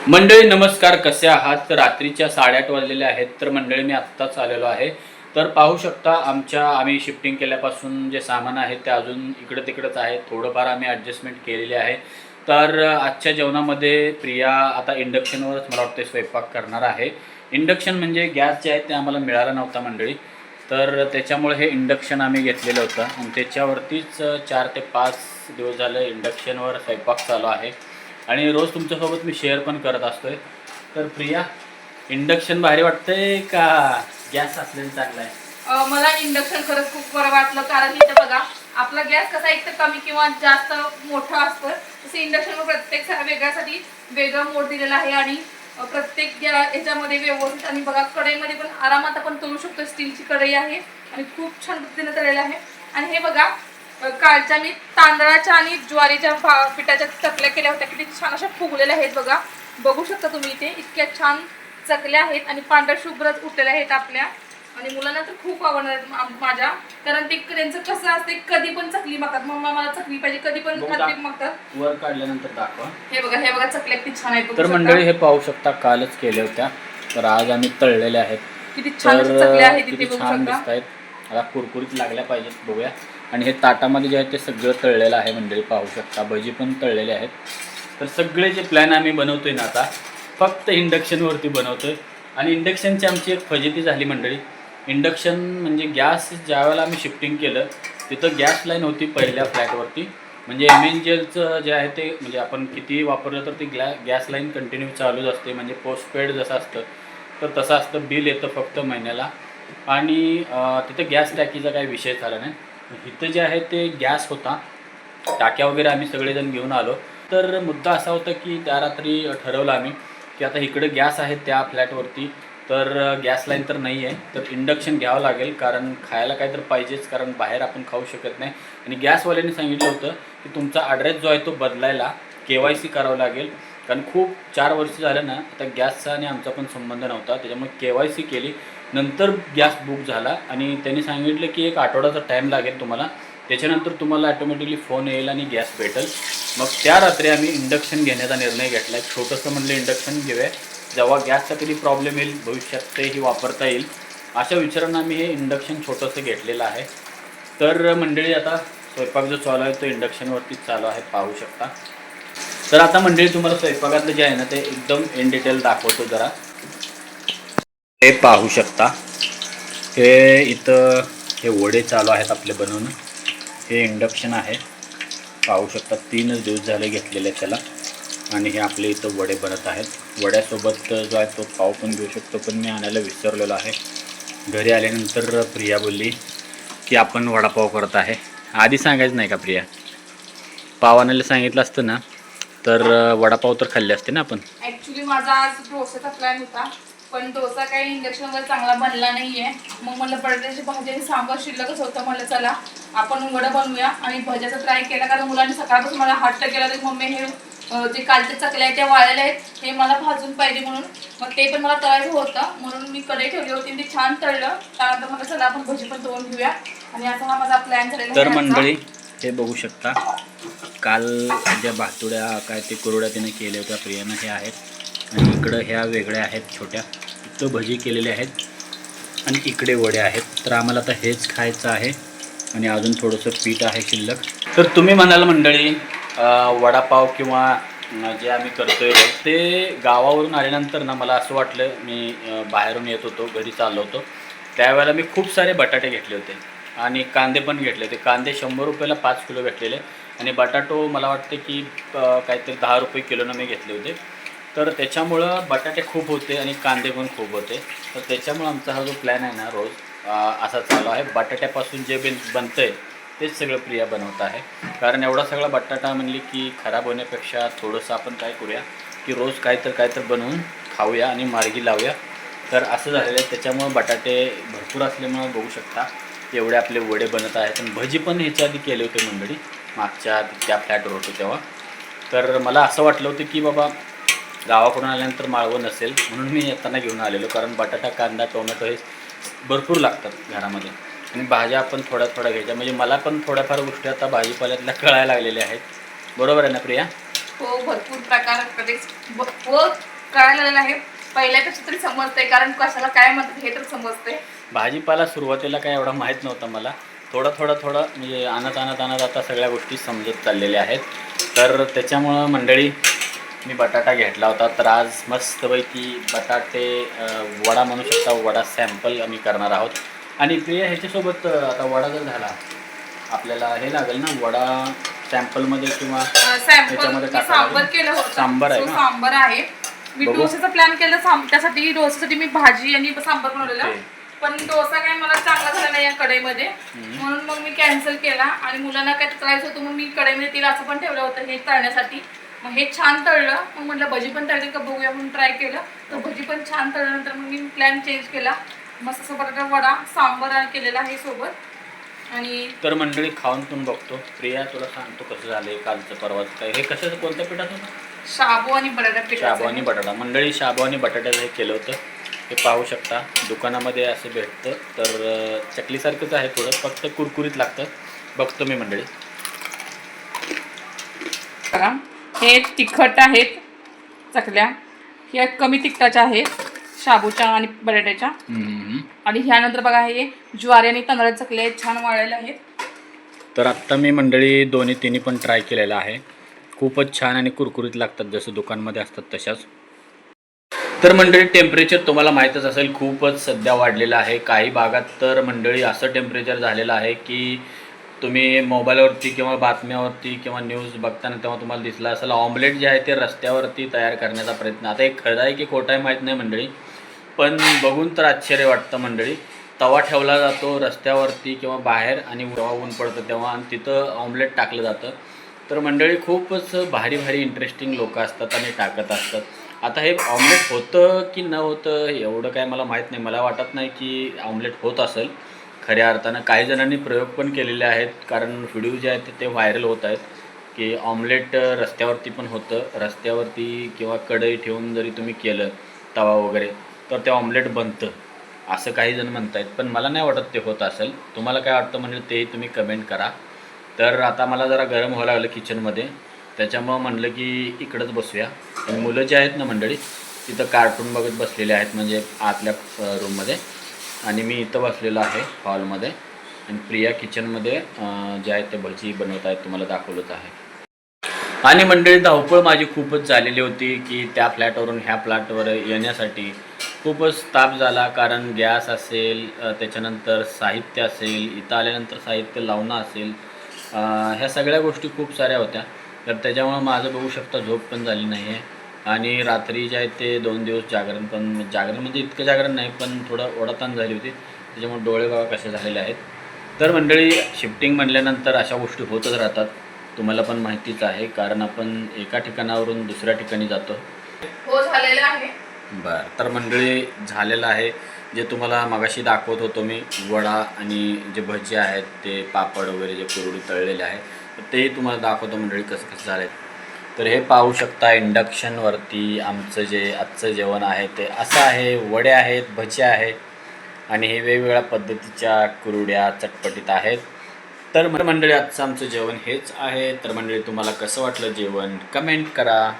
मंडळी नमस्कार, कसे आहात? तर रात्रीच्या 8:30 वाजलेले आहेत. तर मंडळी मी आत्ताच आलेलो आहे. तर पाहू शकता आम्ही शिफ्टिंग केल्यापासून जे सामान आहे ते अजून इकडं तिकडंच आहे. थोडंफार आम्ही ॲडजस्टमेंट केलेली आहे. तर आजच्या जेवणामध्ये प्रिया आता इंडक्शनवरच मला वाटते स्वयंपाक करणार आहे. इंडक्शन म्हणजे गॅस जे आहे ते आम्हाला मिळाला नव्हता मंडळी. तर त्याच्यामुळे हे इंडक्शन आम्ही घेतलेलं होतं आणि त्याच्यावरतीच 4 ते 5 दिवस झालं इंडक्शनवर स्वयंपाक चालू आहे. आणि रोज तुमच्यासोबत मी शेअर पण करत असतोय. तर प्रिया, इंडक्शन भारी वाटतंय का गॅस असलेलं चांगलं आहे? मला इंडक्शन खरंच खूप बरं वाटलं, कारण इथं बघा आपला गॅस कसा एक तर कमी किंवा जास्त मोठा असतं, तसं इंडक्शन प्रत्येक वेगळ्यासाठी वेगळं मोड दिलेलं आहे आणि प्रत्येक याच्यामध्ये व्यवस्थित. आणि बघा कढईमध्ये पण आरामात आपण तळू शकतो. स्टीलची कढई आहे आणि खूप छान पद्धतीने तळलेलं आहे. आणि हे बघा कालच्या मी तांदळाच्या आणि ज्वारीच्या पिठाच्या चकल्या केल्या होत्या, किती छान अशा फुगलेल्या आहेत. बघू शकता तुम्ही इथे इतक्या छान चकल्या आहेत आणि पांढऱ्या शुभ्रच उठलेल्या आहेत आपल्या. आणि मुलांना तर खूप आवडणार माझ्या, कारण ते त्यांचं कसं असते, कधी पण चकली मागतात, मम्मा मला चकली पाहिजे, कधी पण चकली मागतात. वर काढल्यानंतर दाखवा. हे बघा चकल्या किती छान आहेत. तर मंडळी हे पाहू शकता, कालच केल्या होत्या, तर आज आम्ही तळलेल्या आहेत. किती छान चकल्या आहेत किती इथे, बघू छान शकता. दिसत आहेत. आता कुरकुरीत लागल्या पाहिजेत, बघूया. आणि हे ताटामध्ये जे आहे ते सगळं तळलेलं आहे मंडळी, पाहू शकता. भजी पण तळलेले आहेत. तर सगळे जे प्लॅन आम्ही बनवतोय ना आता, फक्त इंडक्शनवरती बनवतोय. आणि इंडक्शनची आमची एक फजिती झाली मंडळी. इंडक्शन म्हणजे गॅस ज्यावेळेला आम्ही शिफ्टिंग केलं तिथं गॅस लाईन होती पहिल्या फ्लॅटवरती. म्हणजे एमएनजीएलचं जे आहे ते म्हणजे आपण कितीही वापरलं तर ती गॅस लाईन कंटिन्यू चालूच असते. म्हणजे पोस्टपेड जसं असतं तर तसं असतं. बिल येतं फक्त महिन्याला. आणि तिथं गॅस टाकीचा काही विषय झाला नाही. इथं जे आहे ते गॅस होता, टाक्या वगैरे आम्ही सगळेजण घेऊन आलो. तर मुद्दा असा होता की त्या रात्री ठरवलं आम्ही की आता इकडे गॅस आहे त्या फ्लॅटवरती, तर गॅस लाईन तर नाही आहे, तर इंडक्शन घ्यावं लागेल, कारण खायला काय तर पाहिजेच, कारण बाहेर आपण खाऊ शकत नाही. आणि गॅसवाल्याने सांगितलं होतं की तुमचा ॲड्रेस जो आहे तो बदलायला KYC करावं लागेल, कारण खूप 4 वर्ष झालं ना, आता गॅसचा आणि आमचा पण संबंध नव्हता, त्याच्यामुळे KYC केली. नंतर गॅस बुक झाला आणि त्यांनी सांगितलं की 1 आठवड्याचा टाईम लागेल तुम्हाला, त्याच्यानंतर तुम्हाला ॲटोमॅटिकली फोन येईल आणि गॅस भेटेल. मग त्या रात्री आम्ही इंडक्शन घेण्याचा निर्णय घेतला. छोटंसं म्हणलं इंडक्शन घेऊया, जेव्हा गॅसचा कधी प्रॉब्लेम येईल भविष्यात तेही वापरता येईल, अशा विचारानं आम्ही हे इंडक्शन छोटंसं घेतलेलं आहे. तर मंडळी आता स्वयंपाक जो चालू आहे तो इंडक्शनवरतीच चालू आहे, पाहू शकता. तर आता मंडळी तुम्हाला स्वयंपाकातलं जे आहे ना ते एकदम इन डिटेल दाखवतो जरा. हे पाहू शकता, हे इथं हे वडे चालू आहेत आपले बनवणं. हे इंडक्शन आहे, पाहू शकता. 3च दिवस झाले घेतलेले त्याला. आणि हे आपले इथं वडे बनत आहेत. वड्यासोबत जो आहे तो पाव पण घेऊ शकतो, पण मी आणायला विसरलेलो आहे. घरी आल्यानंतर प्रिया बोलली की आपण वडापाव करत आहे. आधी सांगायचं नाही का प्रिया? पाव आणायला सांगितलं असतं ना तर वडापाव तर खाल्ले असते ना आपण. ऍक्च्युली माझा आज डोसाचा प्लॅन होता, पण डोसा काही इंडक्शनवर चांगला बनला नाहीये. मग म्हणलं बटाट्याची भाजी आणि सांबार शिल्लकच होतं, म्हणलं चला आपण वडं बनवूया. आणि भज्याचा ट्राय केला, कारण मुलांनी सकाळपासून मला हट्ट केला की मम्मी हे जे कालच्या चकल्या आहेत त्या वाळलेल्या आहेत, हे मला भाजून पाहिजे म्हणून. मग ते पण मला तळायचं होतं, म्हणून मी कढई ठेवली होती, ते छान तळलं. त्यानंतर मला चला आपण भजी पण तळून घेऊया. आणि असा हा माझा प्लॅन झालेला तर आहे. मंडळी हे बघू शकता, काल ज्या भातुड्या काय ते कुरड्या तिने केल्या होत्या प्रियानं, हे आहेत. आणि इकडं ह्या वेगळ्या आहेत छोट्या, इथं भजी केलेले आहेत आणि इकडे वडे आहेत. तर आम्हाला आता हेच खायचं आहे आणि अजून थोडंसं पीठ आहे शिल्लक. तर तुम्ही म्हणाल मंडळी वडापाव किंवा जे आम्ही करतोय ते गावावरून आल्यानंतर ना मला असं वाटलं, मी बाहेरून येत होतो, घरी चाललो होतो, त्यावेळेला मी खूप सारे बटाटे घेतले होते आणि कांदे पण घेतले होते. कांदे 100 रुपयाला 5 किलो भेटलेले आणि बटाटो मला वाटते की काहीतरी 10 रुपये किलोनं मी घेतले होते. तर त्याच्यामुळं बटाटे खूप होते आणि कांदे पण खूप होते. तर त्याच्यामुळं आमचा हा जो प्लॅन आहे ना रोज असा चालू आहे. बटाट्यापासून जे बनतं आहे तेच सगळं प्रिया बनवत आहे, कारण एवढा सगळा बटाटा म्हणली की खराब होण्यापेक्षा थोडंसं आपण काय करूया की रोज काय तर बनवून खाऊया आणि मार्गी लावूया. तर असं झालेलं आहे. त्याच्यामुळं बटाटे भरपूर असल्यामुळं बघू शकता एवढे आपले वडे बनत आहेत. आणि भजी पण ह्याच्या आधी केले होते मंडळी, मागच्या त्या फ्लॅटवर होतो तेव्हा. तर मला असं वाटलं होतं की बाबा गावाकडून आल्यानंतर माळवं नसेल, म्हणून मी येताना घेऊन आलेलो, कारण बटाटा, कांदा, टोमॅटो हे भरपूर लागतात घरामध्ये. आणि भाज्या आपण थोड्या घ्यायच्या, म्हणजे मला पण थोड्याफार गोष्टी आता भाजीपाल्यातल्या कळायला लागलेल्या आहेत. बरोबर आहे ना प्रिया? हो, भरपूर प्रकार व कळायला लागलेलं आहे. पहिल्यापेक्षा तरी समजतंय, कारण कशाला काय म्हणतात हे तर समजतंय. भाजीपाला सुरुवातीला काय एवढा माहीत नव्हता मला. थोडं म्हणजे आणत आता सगळ्या गोष्टी समजत चाललेल्या आहेत. तर त्याच्यामुळं मंडळी मी बटाटा घेतला होता. तर आज मस्तपैकी बटाटे वडा म्हणू शकता, वडा सॅम्पल आम्ही करणार आहोत. आणि प्रिया ह्याच्यासोबत आता वडा जर झाला आपल्याला हे लागेल ना वडा सॅम्पलमध्ये किंवा सॅम्पल सांबर केलं होतं. सांबर आहे ना? सांबर आहे. मी डोसाचा प्लॅन केला, त्यासाठी डोसासाठी मी भाजी आणि सांबर बनवलेलं. पण डोसा काय मला चांगला झाला नाही या कढईमध्ये, म्हणून मग मी कॅन्सल केला. आणि मुलांना काय तळायचं होतं, मग मी कढईमध्ये तेल असं पण ठेवलं होतं हे तळण्यासाठी. मग हे छान तळलं. मग म्हटलं भजी पण तळते का बघूया म्हणून ट्राय केलं. तर भजी पण छान तळल्यानंतर मग मी प्लॅन चेंज केला. मस्त असं बटाटा वडा सांबर केलेला आहे सोबत. आणि तर मंडळी खाऊन पण बघतो. प्रिया तुला सांगतो कसं झालंय कालचं परवाचं काय. हे कशाचं कोणत्या पिठात होतं? शाबू आणि बटाटा. शाबू आणि बटाटा. मंडळी शाबू आणि बटाट्याचं हे केलं होतं. हे पाहू शकता दुकानामध्ये असं भेटतं. तर चकलीसारखंच आहे, थोडं फक्त कुरकुरीत लागतं. बघतो मी मंडळी. हे तिखट आहेत चकल्या, ह्या कमी तिखटाच्या आहेत शाबूच्या आणि बटाट्याच्या. आणि ह्यानंतर बघा हे ज्वारी आणि तांदळाच्या चकल्या आहेत, छान वाळलेल्या आहेत. तर आत्ता मी मंडळी तिन्ही पण ट्राय केलेलं आहे. खूपच छान आणि कुरकुरीत लागतात, जसं दुकानमध्ये असतात तशाच. तर मंडळी टेम्परेचर तुम्हाला माहीतच असेल, खूपच सध्या वाढलेलं आहे. काही भागात तर मंडळी असं टेम्परेचर झालेलं आहे की तुम्ही मोबाईलवरती किंवा बातम्यावरती किंवा न्यूज बघताना तेव्हा तुम्हाला दिसलं असेल ऑमलेट जे आहे ते रस्त्यावरती तयार करण्याचा प्रयत्न. आता हे खरं आहे की खोटं आहे माहीत नाही मंडळी, पण बघून तर आश्चर्य वाटतं मंडळी. तवा ठेवला जातो रस्त्यावरती किंवा बाहेर आणि जेव्हा ऊन पडतं तेव्हा आणि तिथं ऑमलेट टाकलं जातं. तर मंडळी खूपच भारी इंटरेस्टिंग लोक असतात आणि टाकत असतात. आता हे ऑमलेट होतं की न होतं एवढं काय मला माहीत नाही. मला वाटत नाही की ऑमलेट होत असेल खऱ्या अर्थानं. काही जणांनी प्रयोग पण केलेले आहेत, कारण व्हिडिओ जे आहेत ते व्हायरल होत आहेत की ऑमलेट रस्त्यावरती पण होतं. रस्त्यावरती किंवा कढई ठेवून जरी तुम्ही केलं तवा वगैरे तर ते ऑमलेट बनतं असं काही जण म्हणत आहेत. पण मला नाही वाटत ते होत असेल. तुम्हाला काय वाटतं म्हणजे तेही तुम्ही कमेंट करा. तर आता मला जरा गरम व्हायला लागलं किचनमध्ये, त्याच्यामुळं म्हणलं की इकडंच बसूया. आणि मुलं जे आहेत ना मंडळी तिथं कार्टून बघत बसलेले आहेत, म्हणजे आतल्या रूममध्ये. आणि मी इथं बसलेलो आहे हॉलमध्ये. आणि प्रिया किचनमध्ये जे आहे ते भजी बनवत आहेत, तुम्हाला दाखवलंच आहे. आणि मंडळी धावपळ माझी खूपच झालेली होती की त्या फ्लॅटवरून ह्या फ्लॅटवर येण्यासाठी खूपच ताप झाला. कारण गॅस असेल, त्याच्यानंतर साहित्य असेल, इथं आल्यानंतर साहित्य लावणं असेल, ह्या सगळ्या गोष्टी खूप साऱ्या होत्या. तर त्याच्यामुळं माझं बघू शकता झोप पण झाली नाही आहे. आणि रात्री जे आहे ते 2 दिवस जागरण म्हणजे इतकं जागरण नाही, पण थोडं ओढाताण झाली होती. त्याच्यामुळे डोळे बघा कसे झालेले आहेत. तर मंडळी शिफ्टिंग म्हणल्यानंतर अशा गोष्टी होतच राहतात, तुम्हाला पण माहितीच आहे. कारण आपण एका ठिकाणावरून दुसऱ्या ठिकाणी जातो. हो झालेलं आहे. बरं, तर मंडळी झालेलं आहे. जे तुम्हाला मगाशी दाखवत होतो मी वडा आणि जे भजी आहेत ते पापड वगैरे जे कुरडी तळलेले आहे तर तेही तुम्हाला दाखवतो मंडळी कसं झालं आहे. तर हे पाहू शकता इंडक्शनवरती आमचं जे आजचं जेवण आहे ते असं आहे. वडे आहेत, भजी आहेत आणि हे वेगवेगळ्या पद्धतीच्या कुरड्या चटपटीत आहेत. तर मंडळी आजचं आमचं जेवण हेच आहे. तर मंडळी तुम्हाला कसं वाटलं जेवण कमेंट करा.